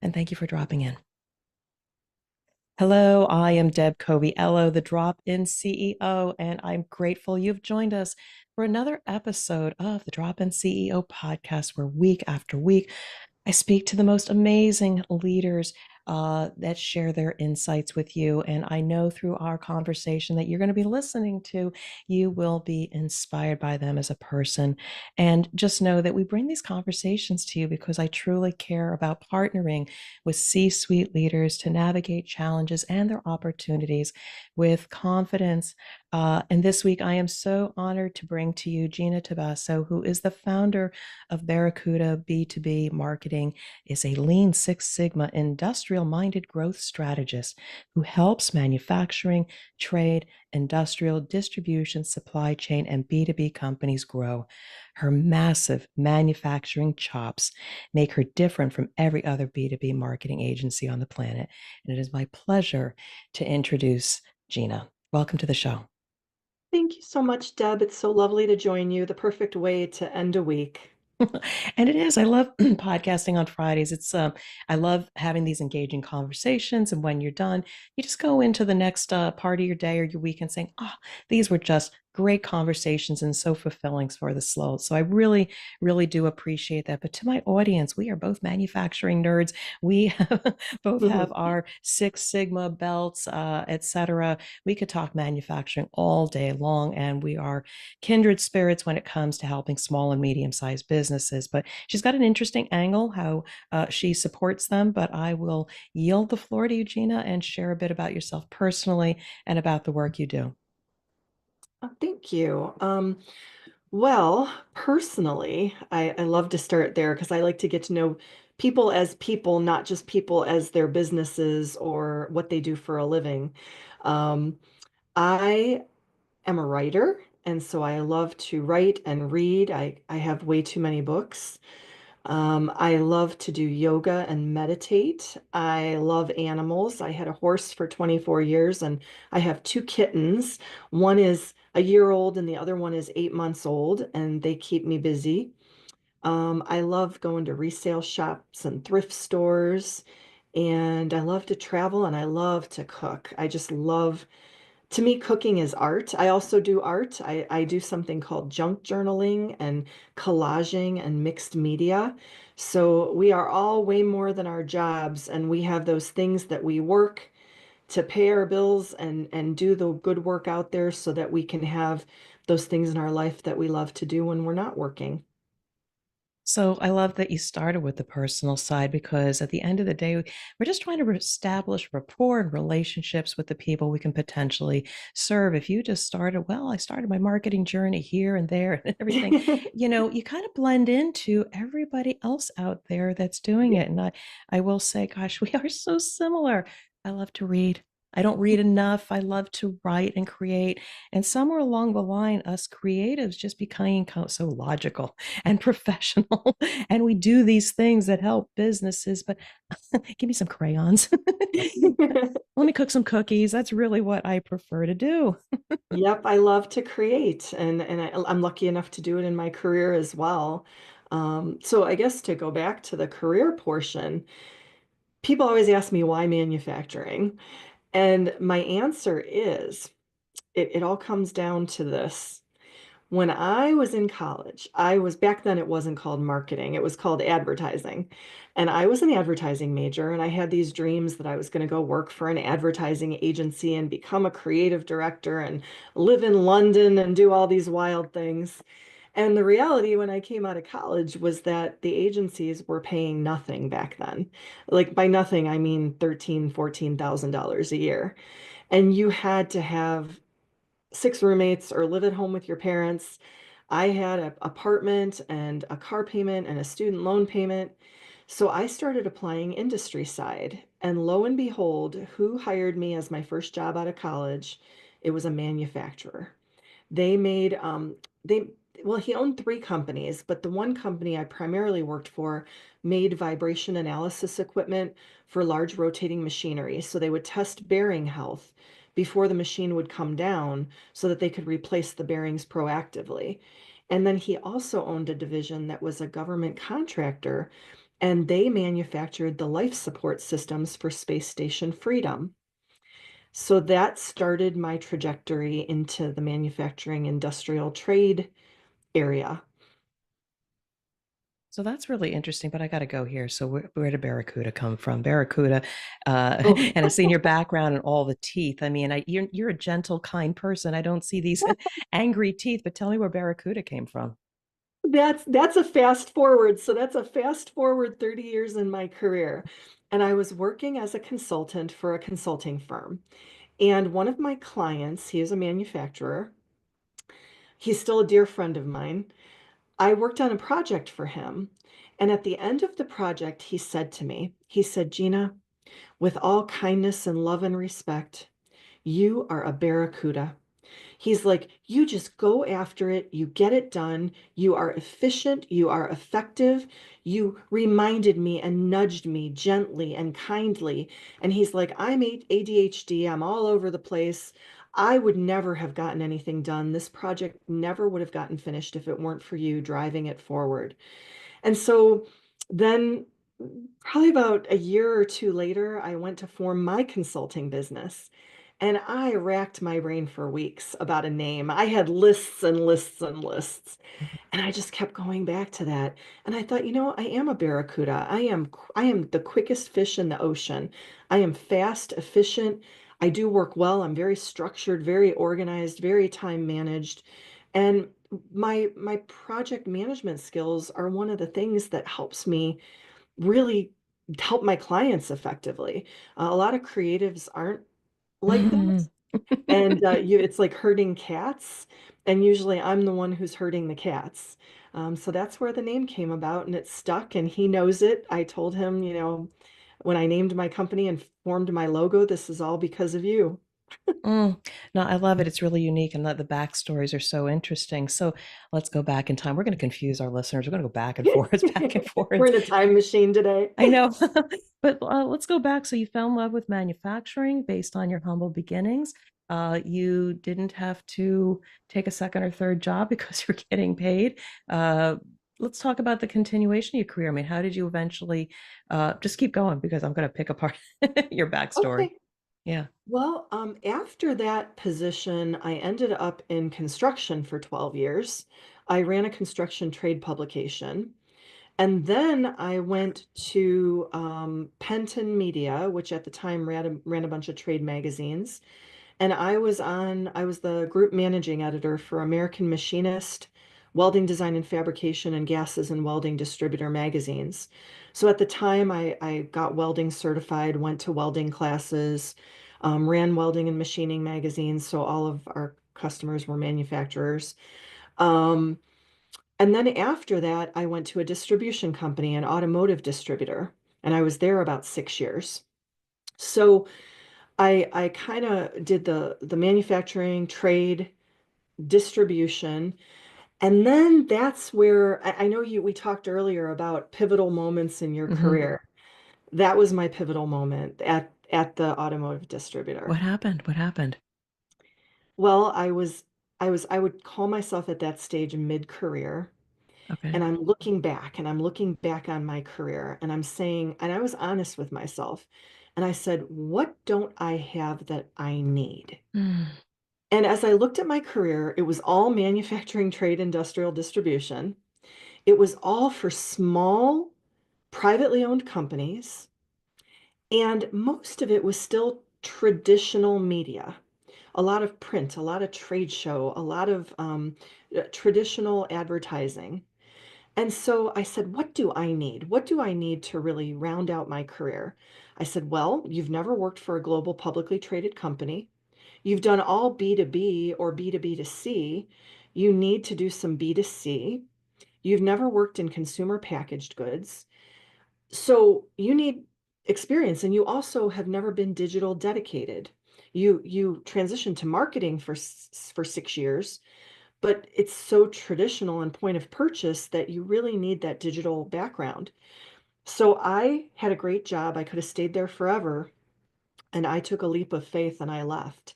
and thank you for dropping in. Hello, I am Deb Coviello, the Drop In CEO, and I'm grateful you've joined us for another episode of the Drop In CEO podcast, where week after week I speak to the most amazing leaders that share their insights with you. And I know through our conversation that you're going to be listening to, you will be inspired by them as a person. And just know that we bring these conversations to you because I truly care about partnering with C suite leaders to navigate challenges and their opportunities with confidence. And this week, I am so honored to bring to you Gina Tabasso, who is the founder of Barracuda B2B Marketing, is a Lean Six Sigma industrial-minded growth strategist who helps manufacturing, trade, industrial, distribution, supply chain, and B2B companies grow. Her massive manufacturing chops make her different from every other B2B marketing agency on the planet. And it is my pleasure to introduce Gina. Welcome to the show. Thank you so much, Deb. It's so lovely to join you. The perfect way to end a week. And it is. I love podcasting on Fridays. I love having these engaging conversations. And when you're done, you just go into the next part of your day or your weekend saying, oh, these were just great conversations and so fulfilling for the soul. So I really, really do appreciate that. But to my audience, we are both manufacturing nerds. We both have our Six Sigma belts, etc. We could talk manufacturing all day long, and we are kindred spirits when it comes to helping small and medium-sized businesses. But she's got an interesting angle how she supports them. But I will yield the floor to you, Gina, and share a bit about yourself personally and about the work you do. Thank you. Well, personally, I love to start there because I like to get to know people, not just people as their businesses or what they do for a living. Um, I am a writer, and so I love to write and read. I have way too many books. I love to do yoga and meditate. I love animals. I had a horse for 24 years and I have two kittens. One is a year old and the other one is 8 months old, and they keep me busy. I love going to resale shops and thrift stores, and I love to travel and I love to cook. I just love To me, cooking is art. I also do art. I do something called junk journaling and collaging and mixed media. So we are all way more than our jobs, and we have those things that we work to pay our bills and do the good work out there so that we can have those things in our life that we love to do when we're not working. So I love that you started with the personal side because at the end of the day, we're just trying to establish rapport and relationships with the people we can potentially serve. If you just started, well, I started my marketing journey here and there and everything, you kind of blend into everybody else out there that's doing Yeah. it. And I will say, gosh, we are so similar. I love to read. I don't read enough. I love to write and create. And somewhere along the line, us creatives just became so logical and professional. And we do these things that help businesses, but give me some crayons. Let me cook some cookies. That's really what I prefer to do. Yep, I love to create, and I'm lucky enough to do it in my career as well. So I guess to go back to the career portion, people always ask me why manufacturing, and my answer is it all comes down to this. When I was in college, back then it wasn't called marketing, it was called advertising. And I was an advertising major, and I had these dreams that I was going to go work for an advertising agency and become a creative director and live in London and do all these wild things. And the reality when I came out of college was that the agencies were paying nothing back then. Like by nothing, I mean 13, $14,000 a year. And you had to have six roommates or live at home with your parents. I had an apartment and a car payment and a student loan payment. So I started applying industry side. And lo and behold, who hired me as my first job out of college? It was a manufacturer. They made they well, he owned three companies, but the one company I primarily worked for made vibration analysis equipment for large rotating machinery. So they would test bearing health before the machine would come down so that they could replace the bearings proactively. And then he also owned a division that was a government contractor and they manufactured the life support systems for Space Station Freedom. So that started my trajectory into the manufacturing industrial trade area. So that's really interesting, but I got to go here. So where did Barracuda come from? Barracuda, Oh, and I've seen your background and all the teeth. I mean, you're a gentle, kind person. I don't see these angry teeth, but tell me where Barracuda came from. that's a fast forward. So that's a fast forward 30 years in my career. And I was working as a consultant for a consulting firm. And one of my clients, he is a manufacturer. He's still a dear friend of mine. I worked on a project for him. And at the end of the project, he said to me, he said, Gina, with all kindness and love and respect, you are a barracuda. He's like, you just go after it, you get it done, you are efficient, you are effective. You reminded me and nudged me gently and kindly. And he's like, I'm ADHD, I'm all over the place. I would never have gotten anything done. This project never would have gotten finished if it weren't for you driving it forward. And so then, probably about a year or two later, I went to form my consulting business. And I racked my brain for weeks about a name. I had lists and lists and lists. And I just kept going back to that. And I thought, I am a barracuda. I am the quickest fish in the ocean. I am fast, efficient. I do work well. I'm very structured, very organized, very time managed. And my project management skills are one of the things that helps me really help my clients effectively. A lot of creatives aren't like that. Mhm. And it's like herding cats, and usually I'm the one who's herding the cats. So that's where the name came about, and it stuck, and he knows it. I told him, when I named my company and formed my logo, this is all because of you. No, I love it. It's really unique, and the backstories are so interesting. So let's go back in time. We're going to confuse our listeners. We're going to go back and forth, back and We're forth. in a time machine today. I know, but let's go back. So you fell in love with manufacturing based on your humble beginnings. You didn't have to take a second or third job because you're getting paid. Uh, let's talk about the continuation of your career. I mean, how did you eventually just keep going? Because I'm going to pick apart your backstory. Okay. Yeah. Well, after that position, I ended up in construction for 12 years. I ran a construction trade publication. And then I went to Penton Media, which at the time ran a bunch of trade magazines. And I was the group managing editor for American Machinist, Welding Design and Fabrication, and Gases and Welding Distributor magazines. So at the time, I got welding certified, went to welding classes, ran welding and machining magazines. So all of our customers were manufacturers. Um, and then after that, I went to a distribution company, an automotive distributor, and I was there about 6 years. So I kind of did the manufacturing, trade, distribution, and then that's where I know we talked earlier about pivotal moments in your Hmm. career. That was my pivotal moment at the automotive distributor. What happened? What happened? Well, I would call myself at that stage mid-career. Okay. And I'm looking back on my career and I'm saying, and I was honest with myself. And I said, what don't I have that I need? Mm. And as I looked at my career, it was all manufacturing, trade, industrial distribution. It was all for small, privately owned companies. And most of it was still traditional media, a lot of print, a lot of trade show, a lot of traditional advertising. And so I said, what do I need? What do I need to really round out my career? I said, well, you've never worked for a global publicly traded company. You've done all B2B or B2B to C. You need to do some B2C. You've never worked in consumer packaged goods. So you need experience, and you also have never been digital dedicated. You transitioned to marketing for 6 years, but it's so traditional and point of purchase that you really need that digital background. So I had a great job. I could have stayed there forever. And I took a leap of faith and I left.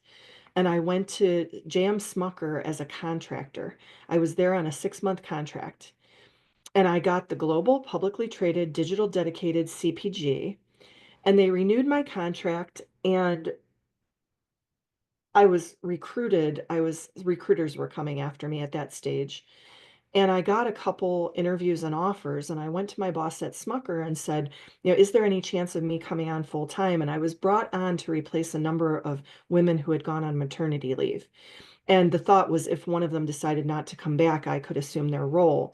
And I went to JM Smucker as a contractor. I was there on a 6-month contract. and I got the global publicly traded digital dedicated CPG, and they renewed my contract, and recruiters were coming after me at that stage. And I got a couple interviews and offers, and I went to my boss at Smucker and said, is there any chance of me coming on full time? And I was brought on to replace a number of women who had gone on maternity leave. And the thought was if one of them decided not to come back, I could assume their role.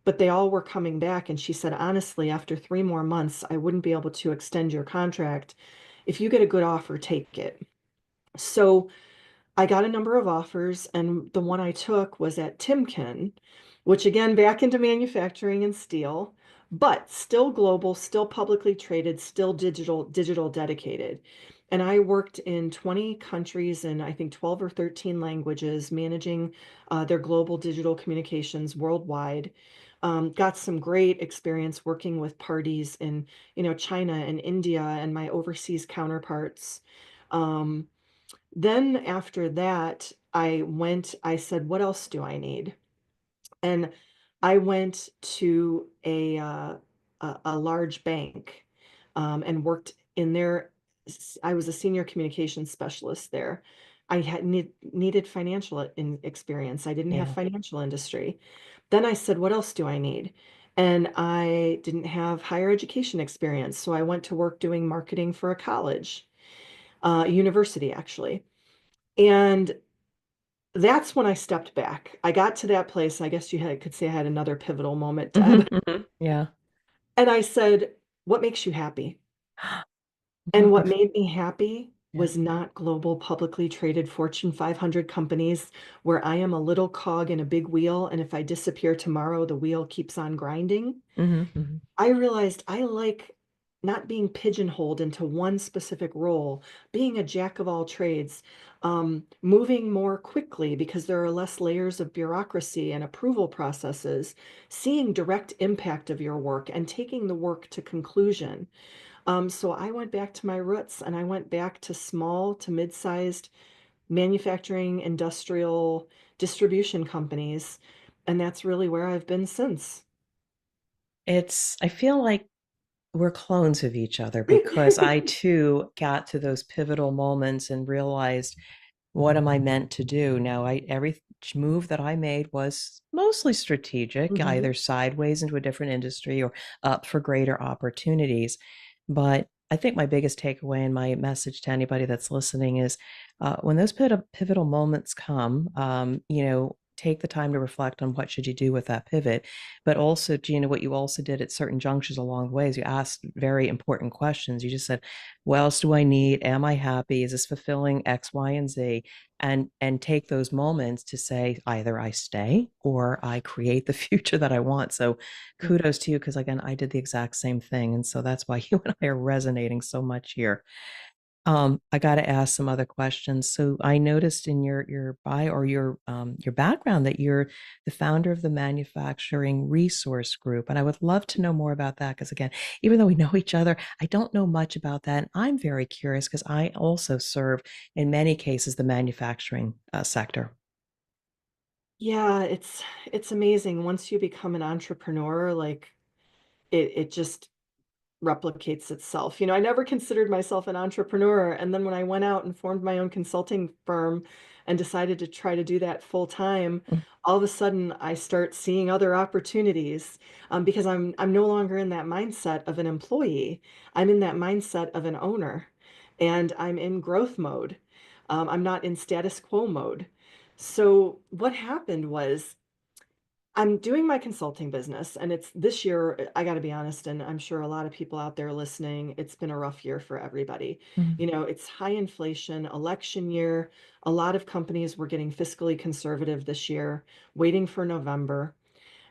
But they all were coming back. And she said, honestly, after 3 more months, I wouldn't be able to extend your contract. If you get a good offer, take it. So I got a number of offers, and the one I took was at Timken, which again, back into manufacturing and steel, but still global, still publicly traded, still digital dedicated. And I worked in 20 countries and I think 12 or 13 languages, managing their global digital communications worldwide. Got some great experience working with parties in, China and India and my overseas counterparts. Um, then after that, I said, what else do I need? And I went to a large bank and worked in there. I was a senior communications specialist there. I had needed experience. I didn't have Yeah. financial industry. Then I said, what else do I need? And I didn't have higher education experience. So I went to work doing marketing for a college, university actually. And that's when I stepped back. I got to that place. I guess could say I had another pivotal moment, Deb. Yeah. And I said, what makes you happy? And Mhm. what made me happy Yeah. was not global publicly traded Fortune 500 companies where I am a little cog in a big wheel. And if I disappear tomorrow, the wheel keeps on grinding. Hmm. I realized I like not being pigeonholed into one specific role, being a jack of all trades, moving more quickly because there are less layers of bureaucracy and approval processes, seeing direct impact of your work and taking the work to conclusion. So I went back to my roots and I went back to small to mid-sized manufacturing, industrial distribution companies. And that's really where I've been since. I feel like we're clones of each other because I too got to those pivotal moments and realized what am I meant to do? Now, every move that I made was mostly strategic, Mhm. either sideways into a different industry or up for greater opportunities. But I think my biggest takeaway and my message to anybody that's listening is when those pivotal moments come, take the time to reflect on what should you do with that pivot. But also, Gina, what you also did at certain junctures along the way is you asked very important questions. You just said, what else do I need? Am I happy? Is this fulfilling X, Y, and Z? And take those moments to say either I stay or I create the future that I want. So kudos to you because again, I did the exact same thing. And so that's why you and I are resonating so much here. I got to ask some other questions. So I noticed in your bio or your background that you're the founder of the Manufacturing Resource Group, and I would love to know more about that because again, even though we know each other, I don't know much about that. And I'm very curious because I also serve in many cases the manufacturing sector. Yeah, it's amazing. Once you become an entrepreneur, like it just replicates itself. I never considered myself an entrepreneur. And then when I went out and formed my own consulting firm and decided to try to do that full time, all of a sudden I start seeing other opportunities because I'm no longer in that mindset of an employee. I'm in that mindset of an owner, and I'm in growth mode. I'm not in status quo mode. So what happened was I'm doing my consulting business, and it's this year, I got to be honest, and I'm sure a lot of people out there listening, it's been a rough year for everybody. Mhm. It's high inflation, election year. A lot of companies were getting fiscally conservative this year, waiting for November.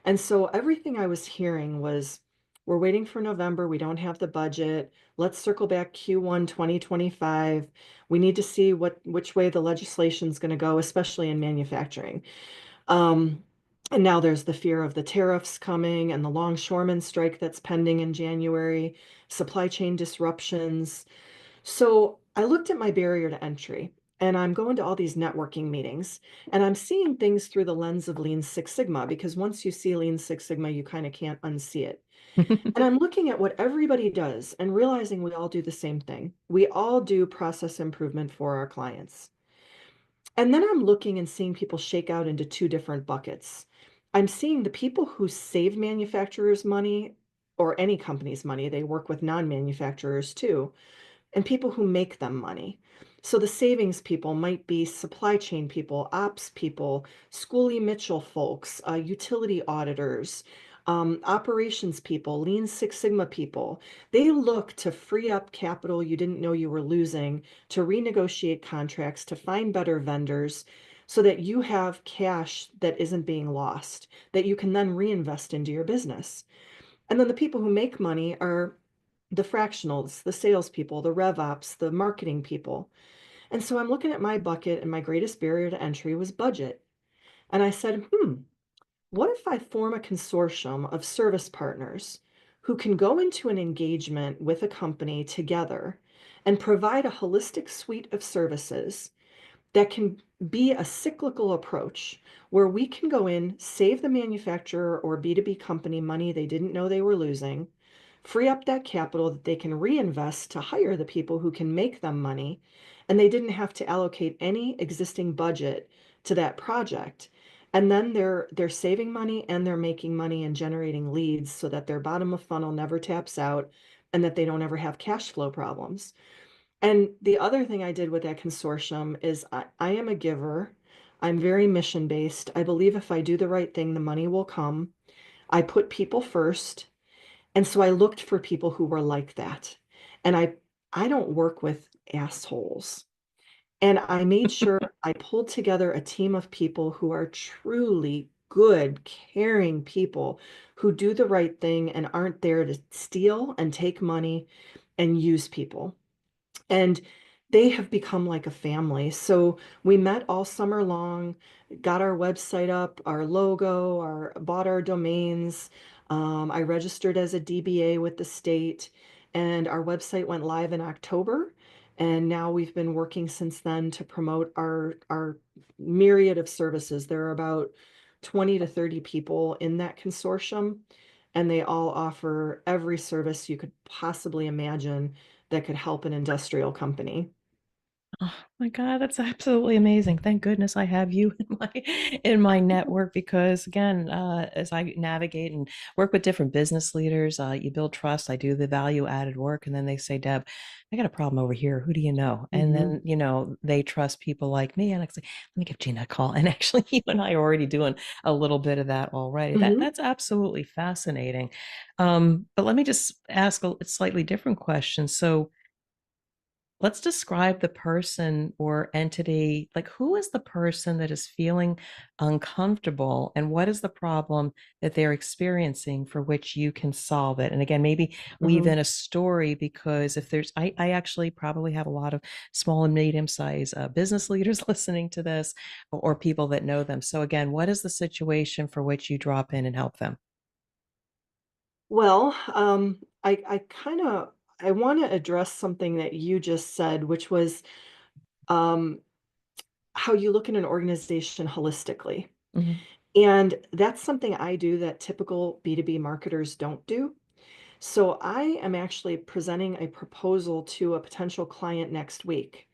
And so everything I was hearing was, we're waiting for November. We don't have the budget. Let's circle back Q1 2025. We need to see which way the legislation is going to go, especially in manufacturing. Um, and now there's the fear of the tariffs coming and the longshoreman strike that's pending in January, supply chain disruptions. So I looked at my barrier to entry, and I'm going to all these networking meetings, and I'm seeing things through the lens of Lean Six Sigma, because once you see Lean Six Sigma, you kind of can't unsee it. And I'm looking at what everybody does and realizing we all do the same thing. We all do process improvement for our clients. And then I'm looking and seeing people shake out into two different buckets. I'm seeing the people who save manufacturers money, or any company's money, they work with non-manufacturers too, and people who make them money. So the savings people might be supply chain people, ops people, Schoolie Mitchell folks, utility auditors, operations people, Lean Six Sigma people. They look to free up capital you didn't know you were losing, to renegotiate contracts, to find better vendors, so that you have cash that isn't being lost, that you can then reinvest into your business. And then the people who make money are the fractionals, the salespeople, the rev ops, the marketing people. And so I'm looking at my bucket, and my greatest barrier to entry was budget. And I said, what if I form a consortium of service partners who can go into an engagement with a company together and provide a holistic suite of services that can be a cyclical approach where we can go in, save the manufacturer or B2B company money they didn't know they were losing, free up that capital that they can reinvest to hire the people who can make them money, and they didn't have to allocate any existing budget to that project. And then they're saving money and they're making money and generating leads so that their bottom of funnel never taps out and that they don't ever have cash flow problems. And the other thing I did with that consortium is I am a giver. I'm very mission based. I believe if I do the right thing, the money will come. I put people first. And so I looked for people who were like that. And I don't work with assholes. And I made sure I pulled together a team of people who are truly good, caring people who do the right thing and aren't there to steal and take money and use people. And they have become like a family. So we met all summer long, got our website up, our logo, bought our domains. I registered as a DBA with the state, and our website went live in October. And now we've been working since then to promote our myriad of services. There are about 20 to 30 people in that consortium, and they all offer every service you could possibly imagine that could help an industrial company. Oh my God, that's absolutely amazing. Thank goodness I have you in my network because again, as I navigate and work with different business leaders, you build trust. I do the value added work, and then they say, Deb, I got a problem over here. Who do you know? And Hmm. then, they trust people like me. And I say, let me give Gina a call. And actually, you and I are already doing a little bit of that already. Hmm. That's absolutely fascinating. But let me just ask a slightly different question. So let's describe the person or entity. Like, who is the person that is feeling uncomfortable, and what is the problem that they're experiencing for which you can solve it? And again, maybe weave Hmm. in a story because if there's, I actually probably have a lot of small and medium sized business leaders listening to this, or people that know them. So, again, what is the situation for which you drop in and help them? Well, I kind of I want to address something that you just said, which was um, how you look at an organization holistically. Mhm. And that's something I do that typical B2B marketers don't do. So I am actually presenting a proposal to a potential client next week.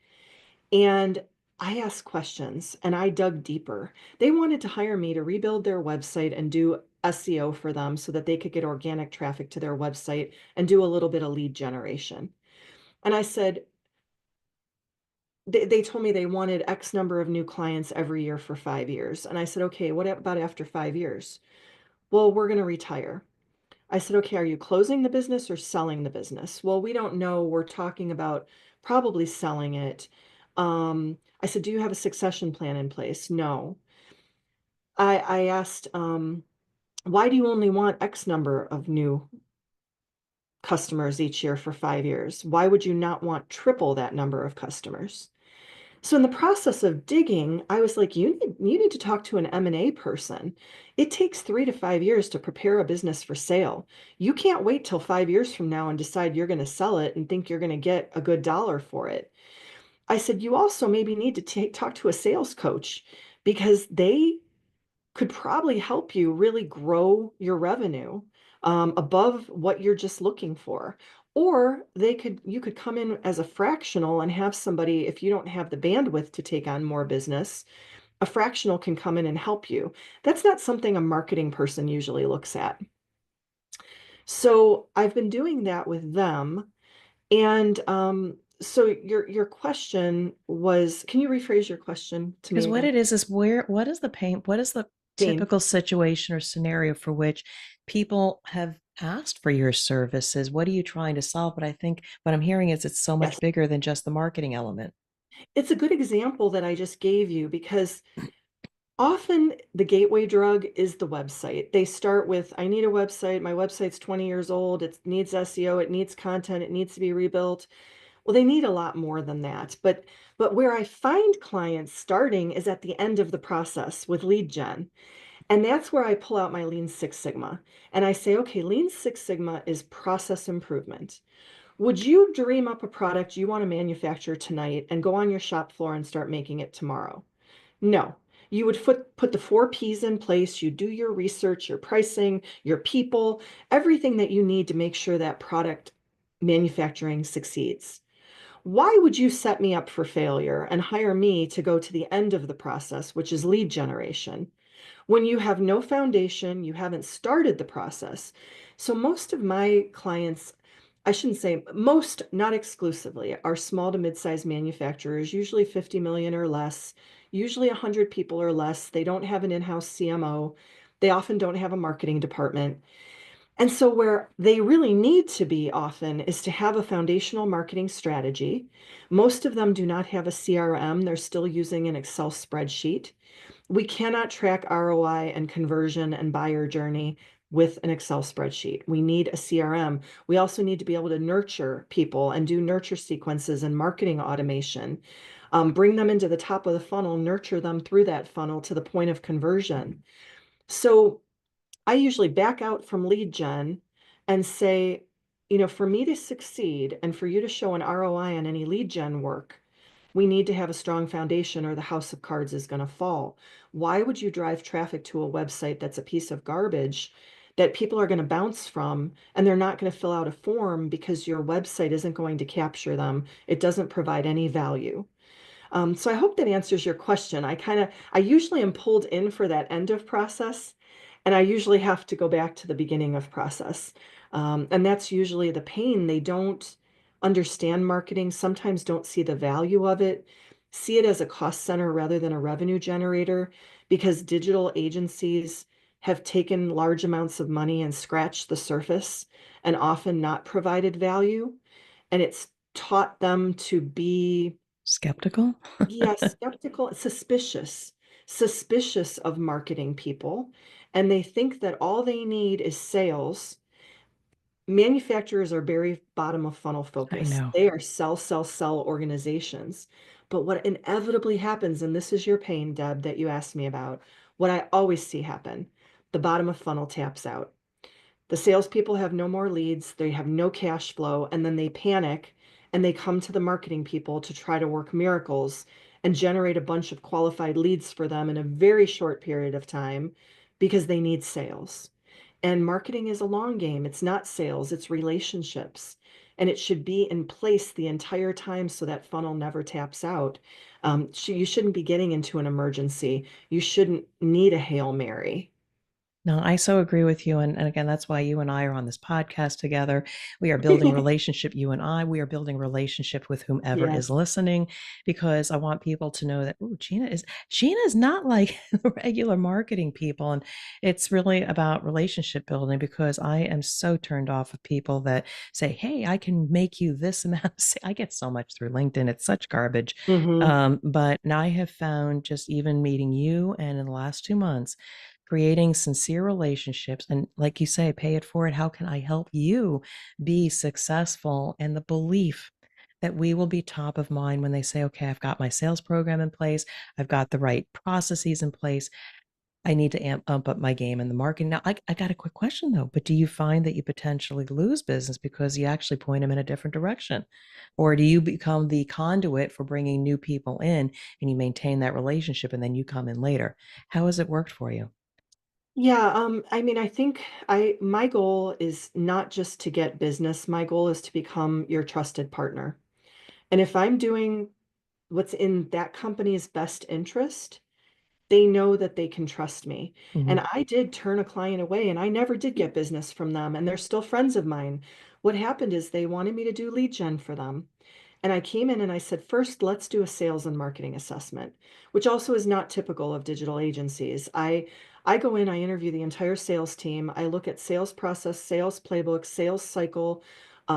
And I asked questions and I dug deeper. They wanted to hire me to rebuild their website and do SEO for them so that they could get organic traffic to their website and do a little bit of lead generation. And I said, they told me they wanted X number of new clients every year for 5 years. And I said, okay, what about after 5 years? Well, we're going to retire. I said, okay, are you closing the business or selling the business? Well, we don't know. We're talking about probably selling it. I said, do you have a succession plan in place? No. I asked, why do you only want X number of new customers each year for 5 years? Why would you not want triple that number of customers? So in the process of digging, I was like, you need to talk to an M&A person. It takes 3 to 5 years to prepare a business for sale. You can't wait till 5 years from now and decide you're going to sell it and think you're going to get a good dollar for it. I said, you also maybe need to talk to a sales coach because they could probably help you really grow your revenue above what you're just looking for. Or you could come in as a fractional and have somebody, if you don't have the bandwidth to take on more business, a fractional can come in and help you. That's not something a marketing person usually looks at. So I've been doing that with them. And so your question was, can you rephrase your question to Because me what again? it is what is the pain? What is the Pain. typical situation or scenario for which people have asked for your services? What are you trying to solve? But I think what I'm hearing is it's so Yes. much bigger than just the marketing element. It's a good example that I just gave you because often the gateway drug is the website. They start with, I need a website. My website's 20 years old. It needs SEO. It needs content. It needs to be rebuilt. Well, they need a lot more than that. But where I find clients starting is at the end of the process with lead gen. And that's where I pull out my Lean Six Sigma. And I say, okay, Lean Six Sigma is process improvement. Would you dream up a product you want to manufacture tonight and go on your shop floor and start making it tomorrow? No. You would put the four P's in place. You do your research, your pricing, your people, everything that you need to make sure that product manufacturing succeeds. Why would you set me up for failure and hire me to go to the end of the process, which is lead generation, when you have no foundation, you haven't started the process? So most of my clients, I shouldn't say most, not exclusively, are small to mid-sized manufacturers, usually 50 million or less, usually 100 people or less. They don't have an in-house CMO. They often don't have a marketing department. And so, where they really need to be often is to have a foundational marketing strategy. Most of them do not have a CRM, they're still using an Excel spreadsheet. We cannot track ROI and conversion and buyer journey with an Excel spreadsheet. We need a CRM. We also need to be able to nurture people and do nurture sequences and marketing automation. Bring them into the top of the funnel, nurture them through that funnel to the point of conversion. So I usually back out from lead gen and say, for me to succeed and for you to show an ROI on any lead gen work, we need to have a strong foundation or the house of cards is going to fall. Why would you drive traffic to a website that's a piece of garbage that people are going to bounce from and they're not going to fill out a form because your website isn't going to capture them? It doesn't provide any value. So I hope that answers your question. I usually am pulled in for that end of process, and I usually have to go back to the beginning of process. And that's usually the pain. They don't understand marketing, sometimes don't see the value of it, see it as a cost center rather than a revenue generator, because digital agencies have taken large amounts of money and scratched the surface and often not provided value. And it's taught them to be, Skeptical? yeah, skeptical, suspicious of marketing people. And they think that all they need is sales. Manufacturers are very bottom of funnel I focused. know. They are sell organizations. But what inevitably happens, and this is your pain, Deb, that you asked me about, what I always see happen, the bottom of funnel taps out. The salespeople have no more leads, they have no cash flow, and then they panic and they come to the marketing people to try to work miracles and generate a bunch of qualified leads for them in a very short period of time because they need sales. And marketing is a long game. It's not sales, it's relationships. And it should be in place the entire time so that funnel never taps out. You shouldn't be getting into an emergency. You shouldn't need a Hail Mary. No, I so agree with you. And again, that's why you and I are on this podcast together. We are building relationship, you and I. We are building relationship with whomever is Yes. listening, because I want people to know that, oh, Gina is not like regular marketing people. And it's really about relationship building, because I am so turned off of people that say, hey, I can make you this amount of I get so much through LinkedIn. It's such garbage. Hmm. But I have found, just even meeting you and in the last 2 months, creating sincere relationships, and like you say, pay it forward. How can I help you be successful? And the belief that we will be top of mind when they say, okay, I've got my sales program in place, I've got the right processes in place. I need to amp up my game in the market. Now, I got a quick question though, but do you find that you potentially lose business because you actually point them in a different direction? Or do you become the conduit for bringing new people in and you maintain that relationship and then you come in later? How has it worked for you? Yeah, I mean, I think my goal is not just to get business. My goal is to become your trusted partner. And if I'm doing what's in that company's best interest, they know that they can trust me. And Mhm. I did turn a client away and I never did get business from them. And they're still friends of mine. What happened is they wanted me to do lead gen for them. And I came in and I said, first, let's do a sales and marketing assessment, which also is not typical of digital agencies. I go in, I interview the entire sales team. I look at sales process, sales playbook, sales cycle,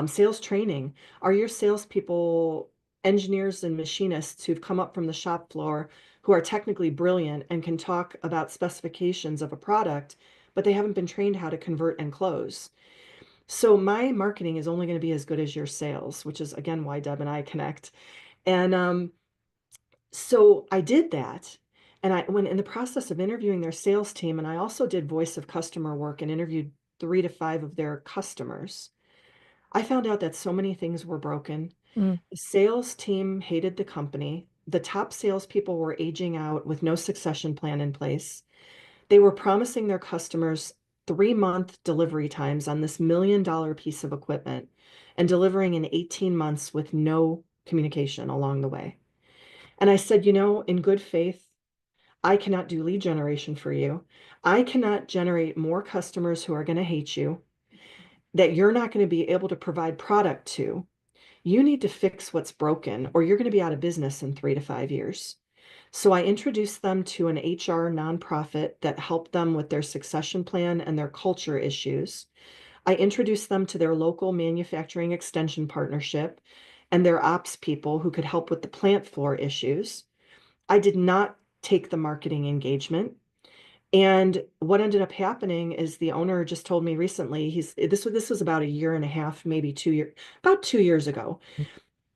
sales training. Are your salespeople engineers and machinists who've come up from the shop floor who are technically brilliant and can talk about specifications of a product, but they haven't been trained how to convert and close? So my marketing is only going to be as good as your sales, which is again why Deb and I connect. And so I did that. And I went in the process of interviewing their sales team, and I also did voice of customer work and interviewed 3 to 5 of their customers. I found out that so many things were broken. Mm. The sales team hated the company. The top salespeople were aging out with no succession plan in place. They were promising their customers 3-month delivery times on this $1 million piece of equipment and delivering in 18 months with no communication along the way. And I said, in good faith, I cannot do lead generation for you. I cannot generate more customers who are going to hate you, that you're not going to be able to provide product to. You need to fix what's broken, or you're going to be out of business in 3 to 5 years. So I introduced them to an HR nonprofit that helped them with their succession plan and their culture issues. I introduced them to their local manufacturing extension partnership and their ops people who could help with the plant floor issues. I did not take the marketing engagement. And what ended up happening is the owner just told me recently, this was about a year and a half, maybe 2 years, about 2 years ago.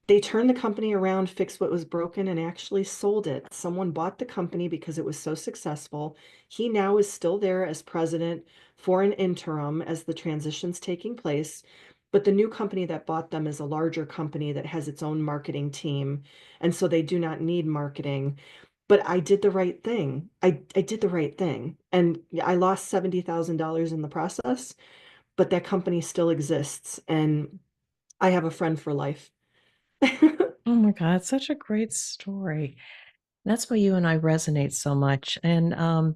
They turned the company around, fixed what was broken, and actually sold it. Someone bought the company because it was so successful. He now is still there as president for an interim as the transition's taking place. But the new company that bought them is a larger company that has its own marketing team. And so they do not need marketing. But I did the right thing. I did the right thing. And I lost $70,000 in the process, but that company still exists. And I have a friend for life. Oh my God, it's such a great story. That's why you and I resonate so much. And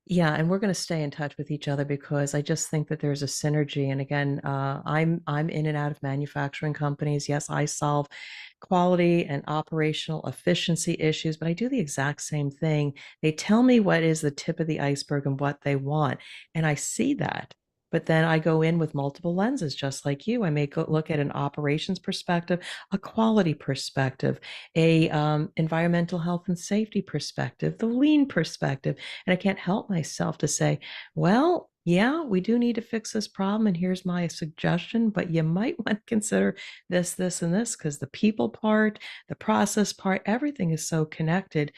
yeah, and we're going to stay in touch with each other because I just think that there's a synergy. And again, I'm in and out of manufacturing companies. Yes, I solve quality and operational efficiency issues, but I do the exact same thing. They tell me what is the tip of the iceberg and what they want, and I see that. But then I go in with multiple lenses, just like you. I may go look at an operations perspective, a quality perspective, a environmental health and safety perspective, the lean perspective, and I can't help myself to say, well, yeah, we do need to fix this problem. And here's my suggestion, but you might want to consider this, and this, because the people part, the process part, everything is so connected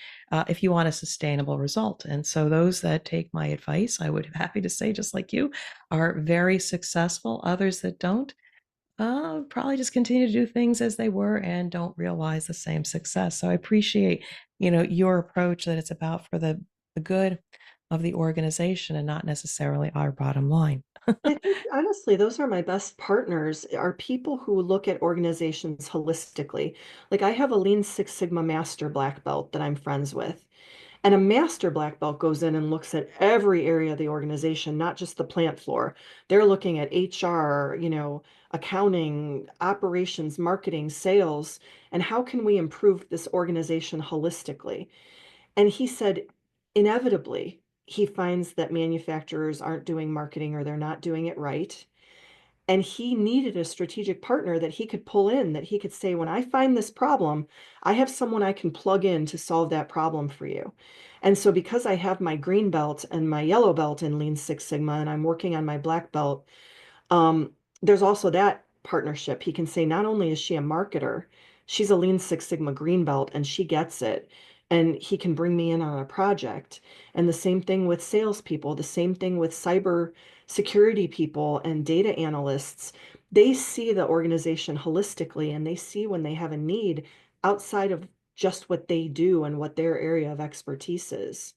if you want a sustainable result. And so those that take my advice, I would be happy to say, just like you, are very successful. Others that don't, probably just continue to do things as they were and don't realize the same success. So I appreciate, your approach that it's about for the good of the organization and not necessarily our bottom line. I think honestly, those are my best partners, are people who look at organizations holistically. Like I have a Lean Six Sigma Master Black Belt that I'm friends with. And a Master Black Belt goes in and looks at every area of the organization, not just the plant floor. They're looking at HR, accounting, operations, marketing, sales, and how can we improve this organization holistically? And he said, inevitably, he finds that manufacturers aren't doing marketing or they're not doing it right. And he needed a strategic partner that he could pull in, that he could say, when I find this problem, I have someone I can plug in to solve that problem for you. And so, because I have my green belt and my yellow belt in Lean Six Sigma, and I'm working on my black belt, um, there's also that partnership. He can say, not only is she a marketer, she's a Lean Six Sigma green belt and she gets it. and he can bring me in on a project. And the same thing with salespeople, the same thing with cyber security people and data analysts. They see the organization holistically and they see when they have a need outside of just what they do and what their area of expertise is.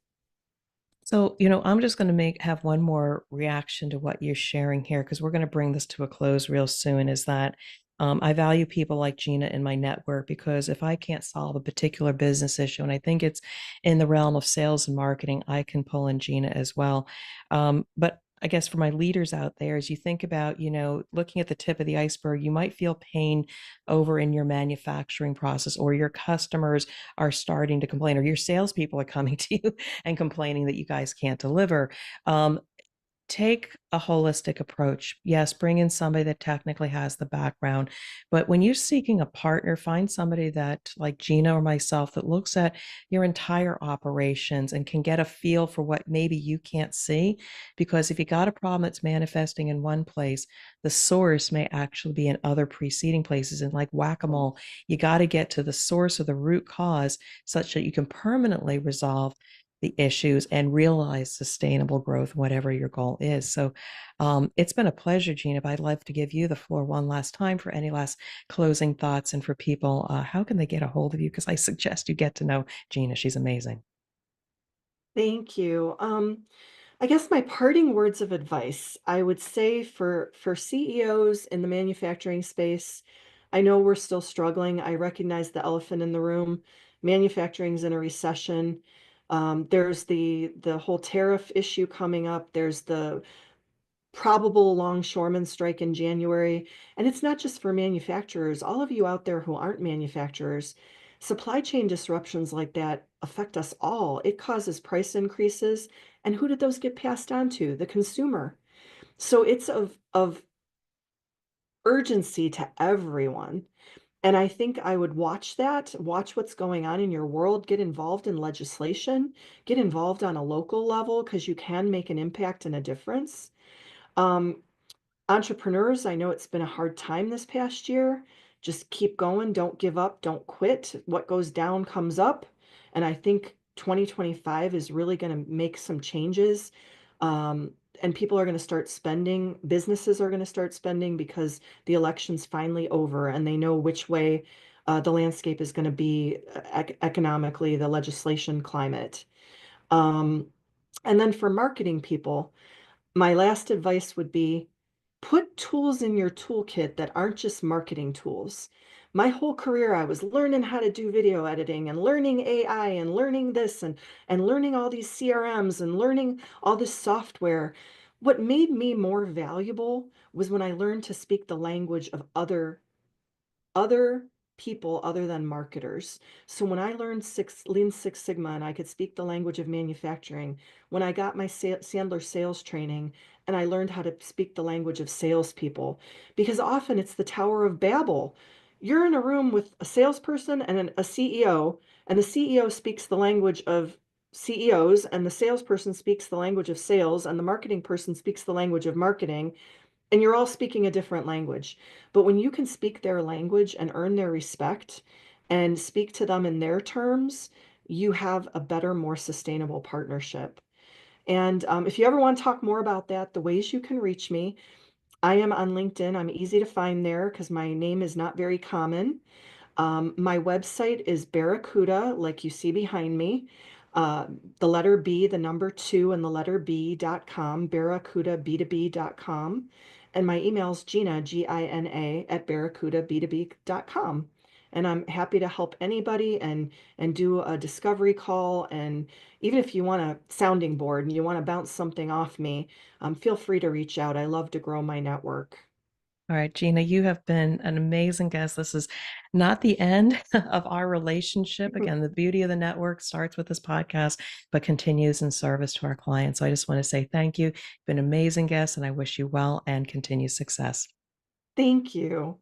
So, I'm just going to have one more reaction to what you're sharing here because we're going to bring this to a close real soon. Is that I value people like Gina in my network because if I can't solve a particular business issue, and I think it's in the realm of sales and marketing, I can pull in Gina as well. But I guess for my leaders out there, as you think about, looking at the tip of the iceberg, you might feel pain over in your manufacturing process, or your customers are starting to complain, or your salespeople are coming to you and complaining that you guys can't deliver. Take a holistic approach. Yes, bring in somebody that technically has the background. But when you're seeking a partner, find somebody that, like Gina or myself, that looks at your entire operations and can get a feel for what maybe you can't see. Because if you got a problem that's manifesting in one place, the source may actually be in other preceding places. And like whack-a-mole, you got to get to the source or the root cause such that you can permanently resolve the issues and realize sustainable growth, whatever your goal is. So it's been a pleasure, Gina. But I'd love to give you the floor one last time for any last closing thoughts. And for people, how can they get a hold of you? Because I suggest you get to know Gina. She's amazing. Thank you. I guess my parting words of advice, I would say for CEOs in the manufacturing space, I know we're still struggling. I recognize the elephant in the room. Manufacturing's in a recession. There's the whole tariff issue coming up. There's the probable longshoreman strike in January. And it's not just for manufacturers. All of you out there who aren't manufacturers, supply chain disruptions like that affect us all. It causes price increases. And who did those get passed on to? The consumer. So it's of urgency to everyone. And I think I would watch that, watch what's going on in your world, get involved in legislation, get involved on a local level because you can make an impact and a difference. Um, Entrepreneurs, I know it's been a hard time this past year. Just keep going, don't give up, don't quit. What goes down comes up. And I think 2025 is really going to make some changes. And people are going to start spending, businesses are going to start spending because the election's finally over and they know which way the landscape is going to be economically, the legislation climate. Um, and then for marketing people, my last advice would be put tools in your toolkit that aren't just marketing tools. My whole career, I was learning how to do video editing and learning AI and learning this and learning all these CRMs and learning all this software. What made me more valuable was when I learned to speak the language of other people other than marketers. So when I learned Lean Six Sigma and I could speak the language of manufacturing, when I got my Sandler sales training and I learned how to speak the language of salespeople, because often it's the Tower of Babel. You're in a room with a salesperson and a CEO, and the CEO speaks the language of CEOs, and the salesperson speaks the language of sales, and the marketing person speaks the language of marketing, and you're all speaking a different language. But when you can speak their language and earn their respect and speak to them in their terms, you have a better, more sustainable partnership. And if you ever want to talk more about that, the ways you can reach me, I am on LinkedIn. I'm easy to find there because my name is not very common. My website is Barracuda, like you see behind me. Uh, the letter B, the number two, and the letter B.com, Barracuda B2B.com. And my email is Gina, Gina, at Barracuda B2B.com. And I'm happy to help anybody and do a discovery call. And even if you want a sounding board and you want to bounce something off me, feel free to reach out. I love to grow my network. All right, Gina, you have been an amazing guest. This is not the end of our relationship. Again, the beauty of the network starts with this podcast, but continues in service to our clients. So I just want to say thank you. You've been an amazing guest, and I wish you well and continued success. Thank you.